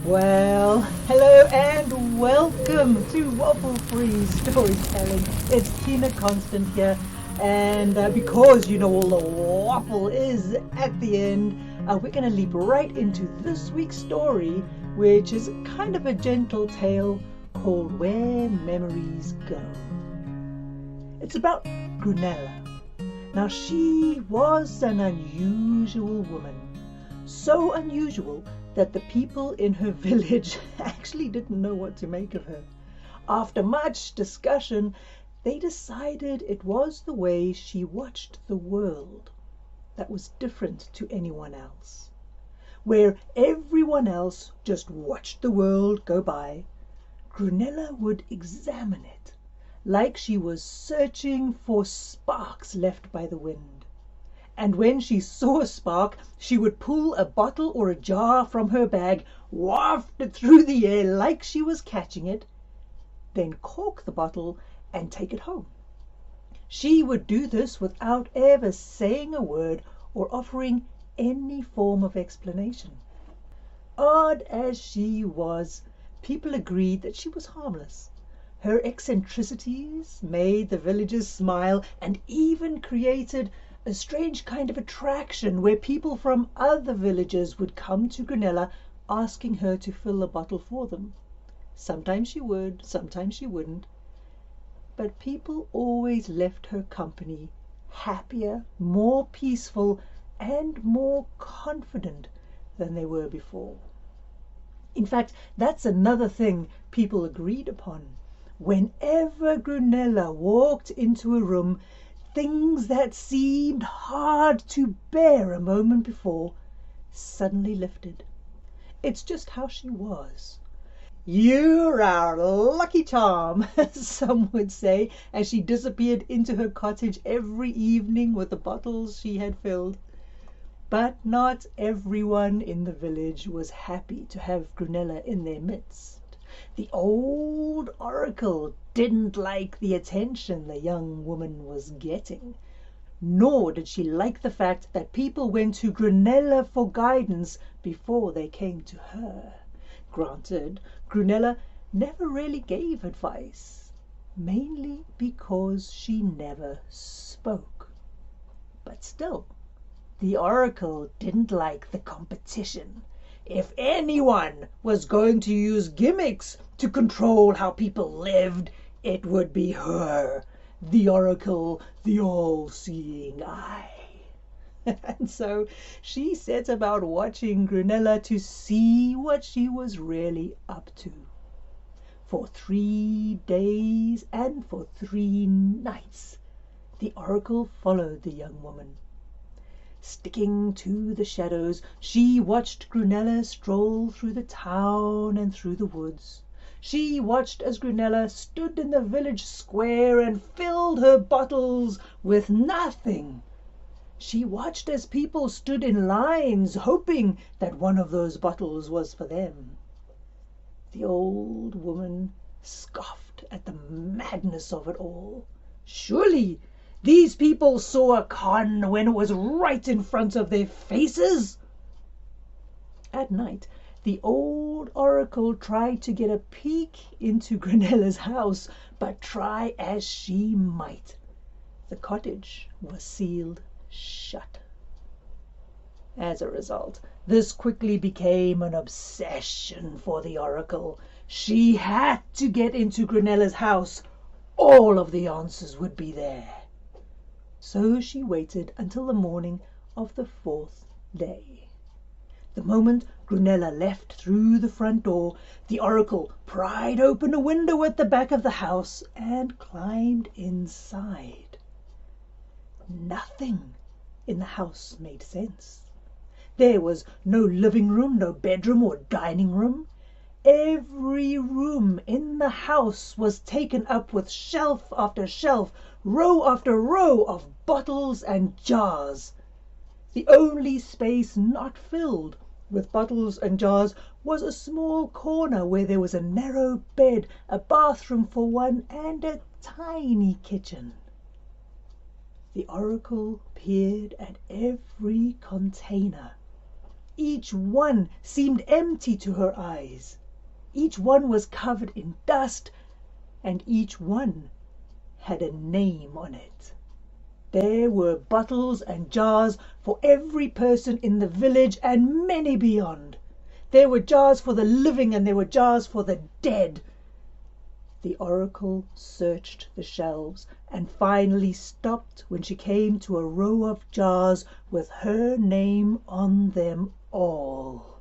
Well, hello and welcome to Waffle-Free Storytelling. It's Tina Konstant here, and because all the waffle is at the end, we're going to leap right into this week's story, which is kind of a gentle tale called Where Memories Go. It's about Grunella. Now, she was an unusual woman, so unusual that the people in her village actually didn't know what to make of her. After much discussion, they decided it was the way she watched the world that was different to anyone else. Where everyone else just watched the world go by, Grunella would examine it, like she was searching for sparks left by the wind. And when she saw a spark, she would pull a bottle or a jar from her bag, waft it through the air like she was catching it, then cork the bottle and take it home. She would do this without ever saying a word or offering any form of explanation. Odd as she was, people agreed that she was harmless. Her eccentricities made the villagers smile and even created a strange kind of attraction where people from other villages would come to Grunella asking her to fill a bottle for them. Sometimes she would, sometimes she wouldn't. But people always left her company happier, more peaceful, and more confident than they were before. In fact, that's another thing people agreed upon. Whenever Grunella walked into a room, things that seemed hard to bear a moment before suddenly lifted. It's just how she was. "You're our lucky charm," some would say, as she disappeared into her cottage every evening with the bottles she had filled. But not everyone in the village was happy to have Grunella in their midst. The old oracle didn't like the attention the young woman was getting, nor did she like the fact that people went to Grunella for guidance before they came to her. Granted, Grunella never really gave advice, mainly because she never spoke. But still, the oracle didn't like the competition. If anyone was going to use gimmicks to control how people lived, it would be her, the oracle, the all-seeing eye. And so she set about watching Grunella to see what she was really up to. For 3 days and for 3 nights, the oracle followed the young woman. Sticking to the shadows, she watched Grunella stroll through the town and through the woods. She watched as Grunella stood in the village square and filled her bottles with nothing. She watched as people stood in lines, hoping that one of those bottles was for them. The old woman scoffed at the madness of it all. Surely these people saw a con when it was right in front of their faces. At night, the old oracle tried to get a peek into Grunella's house, but try as she might, the cottage was sealed shut. As a result, this quickly became an obsession for the oracle. She had to get into Grunella's house. All of the answers would be there. So she waited until the morning of the 4th day. The moment Grunella left through the front door, the oracle pried open a window at the back of the house and climbed inside. Nothing in the house made sense. There was no living room, no bedroom or dining room. Every room in the house was taken up with shelf after shelf, row after row of bottles and jars. The only space not filled with bottles and jars was a small corner where there was a narrow bed, a bathroom for one, and a tiny kitchen. The oracle peered at every container, Each one seemed empty to her eyes. Each one was covered in dust, and each one had a name on it. There were bottles and jars for every person in the village and many beyond. There were jars for the living and there were jars for the dead. The oracle searched the shelves and finally stopped when she came to a row of jars with her name on them all.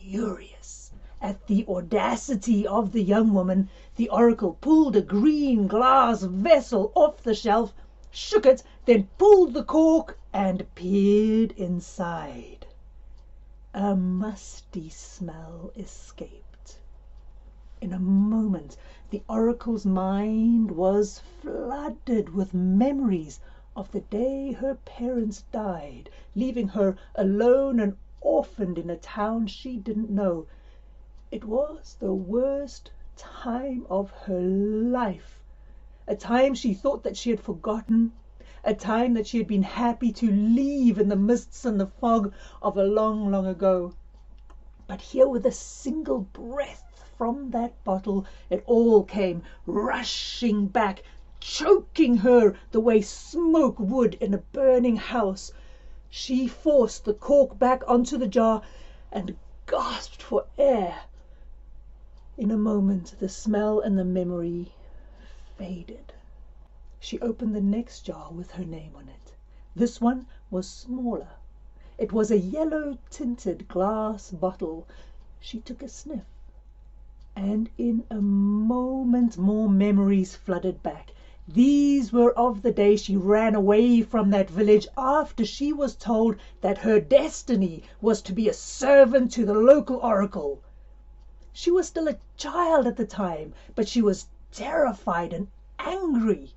Furious at the audacity of the young woman, the oracle pulled a green glass vessel off the shelf, shook it, then pulled the cork and peered inside. A musty smell escaped. In a moment, the oracle's mind was flooded with memories of the day her parents died, leaving her alone and orphaned in a town she didn't know. It was the worst time of her life, a time she thought that she had forgotten, a time that she had been happy to leave in the mists and the fog of a long, long ago. But here, with a single breath from that bottle, it all came rushing back, choking her the way smoke would in a burning house. She forced the cork back onto the jar and gasped for air. In a moment, the smell and the memory faded. She opened the next jar with her name on it. This one was smaller. It was a yellow-tinted glass bottle. She took a sniff, and in a moment more memories flooded back. These were of the day she ran away from that village after she was told that her destiny was to be a servant to the local oracle. She was still a child at the time, but she was terrified and angry.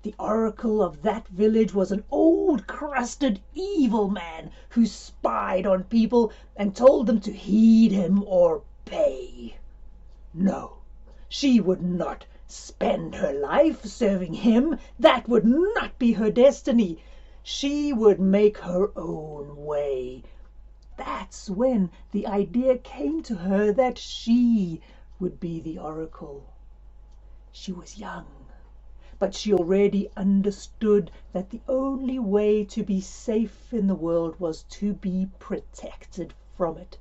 The oracle of that village was an old, crusted, evil man who spied on people and told them to heed him or pay. No, she would not spend her life serving him. That would not be her destiny. She would make her own way. That's when the idea came to her that she would be the oracle. She was young, but she already understood that the only way to be safe in the world was to be protected from it,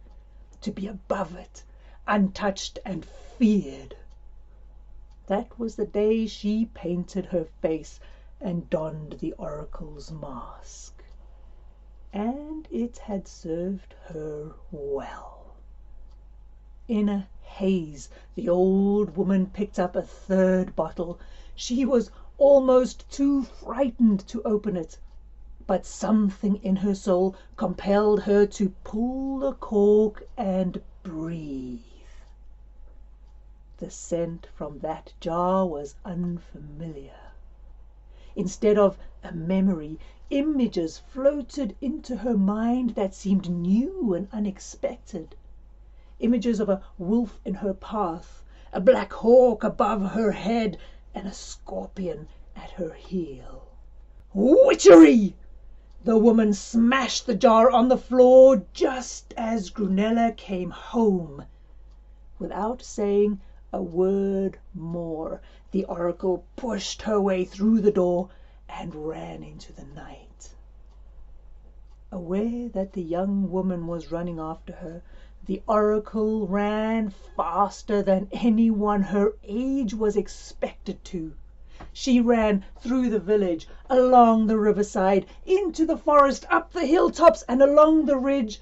to be above it, untouched and feared. That was the day she painted her face and donned the oracle's mask. And it had served her well. In a haze, the old woman picked up a third bottle. She was almost too frightened to open it, but something in her soul compelled her to pull the cork and breathe. The scent from that jar was unfamiliar. Instead of a memory, images floated into her mind that seemed new and unexpected. Images of a wolf in her path, a black hawk above her head, and a scorpion at her heel. Witchery! The woman smashed the jar on the floor just as Grunella came home. Without saying a word more, the oracle pushed her way through the door and ran into the night. Aware that the young woman was running after her, the oracle ran faster than anyone her age was expected to. She ran through the village, along the riverside, into the forest, up the hilltops and along the ridge,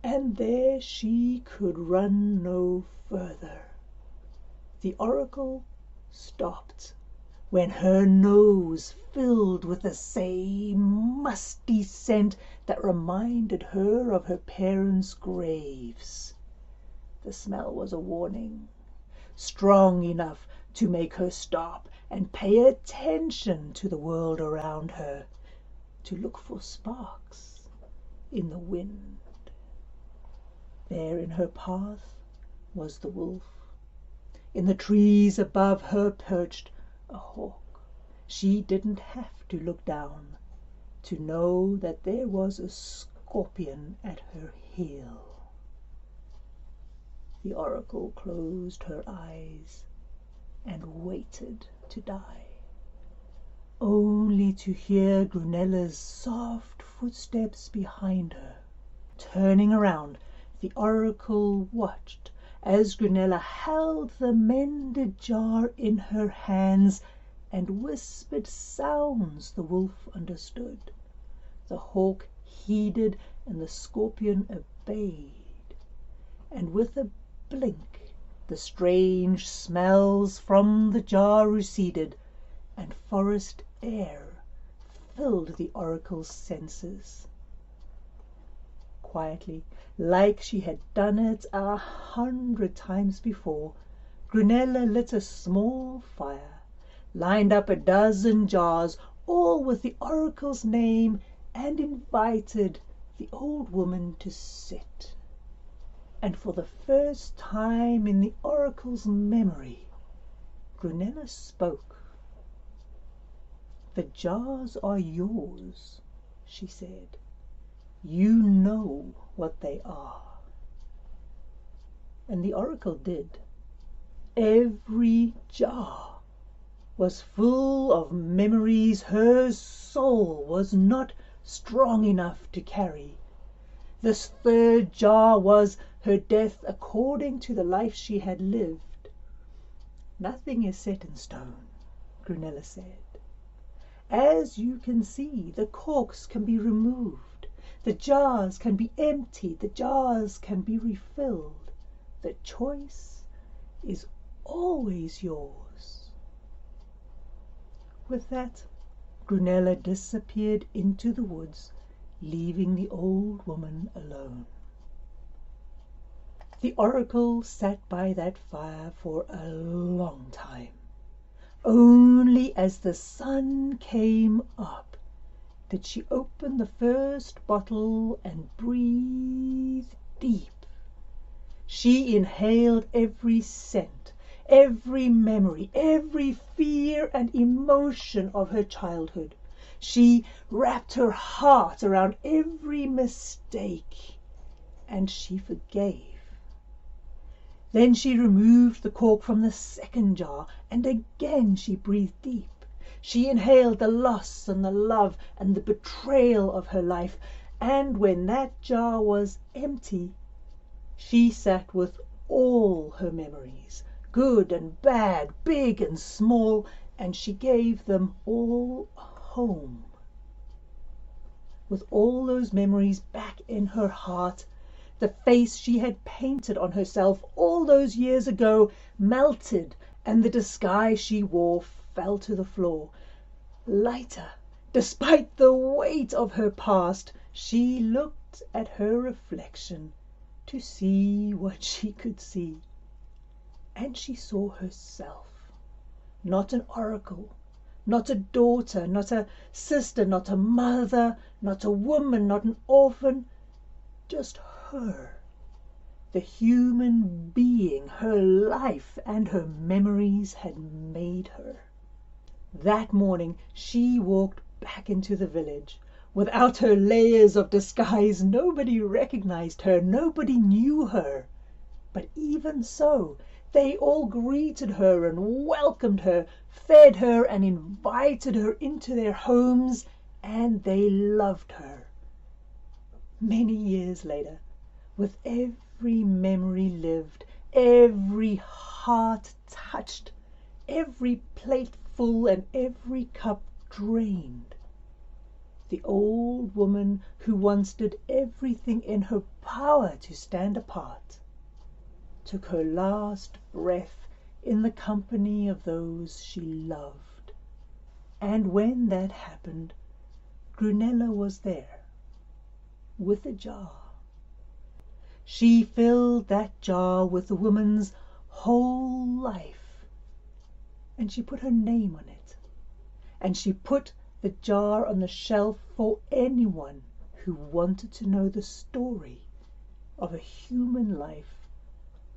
and there she could run no further. The oracle stopped when her nose filled with the same musty scent that reminded her of her parents' graves. The smell was a warning, strong enough to make her stop and pay attention to the world around her, to look for sparks in the wind. There in her path was the wolf. In the trees above her perched a hawk. She didn't have to look down to know that there was a scorpion at her heel. The oracle closed her eyes and waited to die, only to hear Grunella's soft footsteps behind her. Turning around, the oracle watched as Grunella held the mended jar in her hands and whispered sounds the wolf understood. The hawk heeded and the scorpion obeyed, and with a blink the strange smells from the jar receded, and forest air filled the oracle's senses. Quietly, like she had done it 100 times before, Grunella lit a small fire, lined up 12 jars, all with the oracle's name, and invited the old woman to sit. And for the first time in the oracle's memory, Grunella spoke. "The jars are yours," she said. "You know what they are." And the oracle did. Every jar was full of memories her soul was not strong enough to carry. This 3rd jar was her death according to the life she had lived. "Nothing is set in stone," Grunella said. "As you can see, the corks can be removed, the jars can be emptied, the jars can be refilled. The choice is always yours." With that, Grunella disappeared into the woods, leaving the old woman alone. The oracle sat by that fire for a long time. Only as the sun came up did she open the first bottle and breathe deep. She inhaled every scent, every memory, every fear and emotion of her childhood. She wrapped her heart around every mistake, and she forgave. Then she removed the cork from the 2nd jar, and again she breathed deep. She inhaled the loss and the love and the betrayal of her life, and when that jar was empty, she sat with all her memories, good and bad, big and small, and she gave them all a home. With all those memories back in her heart, the face she had painted on herself all those years ago melted, and the disguise she wore fell to the floor. Lighter, despite the weight of her past, she looked at her reflection to see what she could see. And she saw herself, not an oracle, not a daughter, not a sister, not a mother, not a woman, not an orphan, just her, the human being her life and her memories had made her. That morning she walked back into the village. Without her layers of disguise, nobody recognized her, nobody knew her. But even so, they all greeted her and welcomed her, fed her and invited her into their homes, and they loved her. Many years later, with every memory lived, every heart touched, every plate full and every cup drained, the old woman who once did everything in her power to stand apart took her last breath in the company of those she loved. And when that happened, Grunella was there with a jar. She filled that jar with the woman's whole life, and she put her name on it, and she put the jar on the shelf for anyone who wanted to know the story of a human life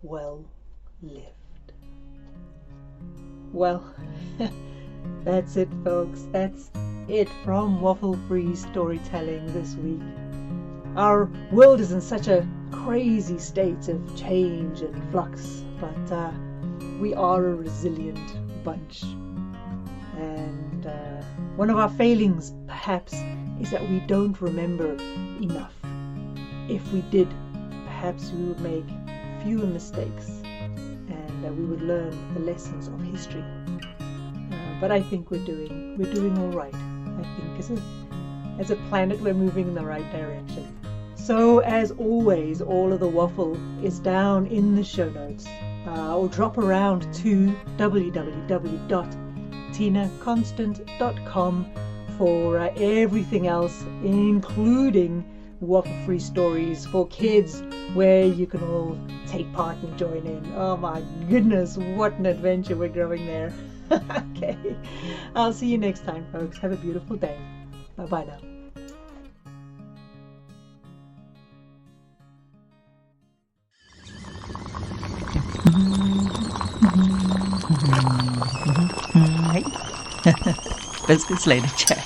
well lived. Well, that's it, folks. That's it from Waffle-Free Storytelling this week. our world is in such a crazy state of change and flux, but we are a resilient bunch. And one of our failings, perhaps, is that we don't remember enough. If we did, perhaps we would make fewer mistakes, and we would learn the lessons of history. But I think we're doing all right. I think as a planet, we're moving in the right direction. So as always, all of the waffle is down in the show notes, or drop around to www.tinaconstant.com for everything else, including Waffle-Free Stories for kids, where you can all take part and join in. Oh my goodness, what an adventure we're growing there. Okay, I'll see you next time, folks. Have a beautiful day. Bye-bye now. Biscuits later, Jack.